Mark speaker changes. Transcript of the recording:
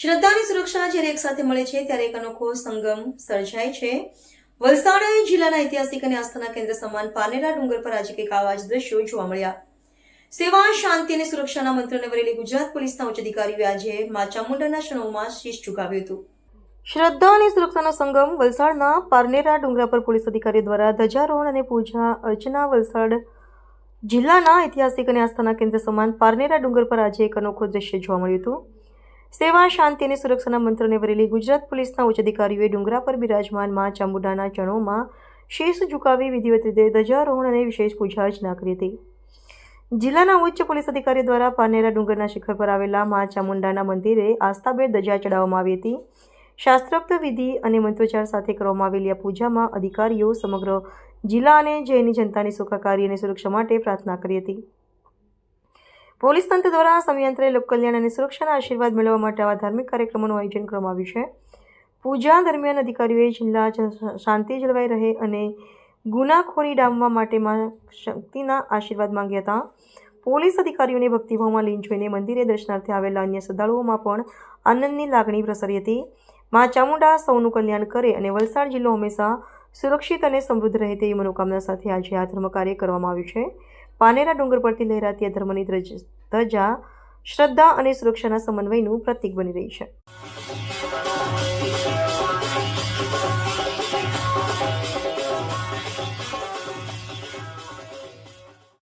Speaker 1: શ્રદ્ધાની સુરક્ષા જ્યારે એક સાથે મળે છે ત્યારે એક અનોખો સંગમ સર્જાય છે। વલસાડ જિલ્લાના ઐતિહાસિક અને આસ્થાના કેન્દ્ર સમાન પારનેરા ડુંગર પર આજે કંઈક આવા જ દ્રશ્યો જોવા મળ્યા। સેવા, શાંતિ અને સુરક્ષાના મંત્રને વરેલી ગુજરાત પોલીસના ઉચ્ચ અધિકારીઓએ આજે મા ચામુંડાના ચરણોમાં શીશ ઝુકાવ્યું હતું। શ્રદ્ધા અને સુરક્ષાનો સંગમ વલસાડના પારનેરા ડુંગરા પર પોલીસ અધિકારીઓ દ્વારા ધ્વજારોહણ અને પૂજા અર્ચના। વલસાડ જિલ્લાના ઐતિહાસિક અને આસ્થાના કેન્દ્ર સમાન પારનેરા ડુંગર પર આજે એક અનોખો દ્રશ્ય જોવા મળ્યું હતું। સેવા, શાંતિ અને સુરક્ષાના મંત્રને વરેલી ગુજરાત પોલીસના ઉચ્ચ અધિકારીઓએ ડુંગરા પર બિરાજમાન મા ચામુંડાના ચરણોમાં શીશ ઝુકાવી વિધિવત રીતે ધ્વજારોહણ અને વિશેષ પૂજા અર્ચના કરી હતી। જિલ્લાના ઉચ્ચ પોલીસ અધિકારીઓ દ્વારા પારનેરા ડુંગરના શિખર પર આવેલા મા ચામુંડાના મંદિરે આસ્થાભેર ધજા ચડાવવામાં આવી હતી। શાસ્ત્રોક્ત વિધિ અને મંત્રોચ્ચાર સાથે કરવામાં આવેલી આ પૂજામાં અધિકારીઓ સમગ્ર જિલ્લા અને જૈની જનતાની સુખાકારી અને સુરક્ષા માટે પ્રાર્થના કરી હતી। પોલીસ તંત્ર દ્વારા સમયાંતરે લોકકલ્યાણ અને સુરક્ષાના આશીર્વાદ મેળવવા માટે આવા ધાર્મિક કાર્યક્રમોનું આયોજન કરવામાં આવ્યું છે। પૂજા દરમિયાન અધિકારીઓએ જિલ્લા શાંતિ જળવાઈ રહે અને ગુનાખોરી ડામવા માટે મા શક્તિના આશીર્વાદ માંગ્યા હતા। પોલીસ અધિકારીઓને ભક્તિભાવમાં લીન જોઈને મંદિરે દર્શનાર્થે આવેલા અન્ય શ્રદ્ધાળુઓમાં પણ આનંદની લાગણી પ્રસરી હતી। મા ચામુંડા સૌનું કલ્યાણ કરે અને વલસાડ જિલ્લો હંમેશા સુરક્ષિત અને સમૃદ્ધ રહે તેવી મનોકામના સાથે આજે આ ધર્મ કાર્ય કરવામાં આવ્યું છે। પારનેરા ડુંગર પરથી લહેરાતી આ ધર્મની ધજા શ્રદ્ધા અને સુરક્ષાના સમન્વયનું પ્રતીક બની રહી છે।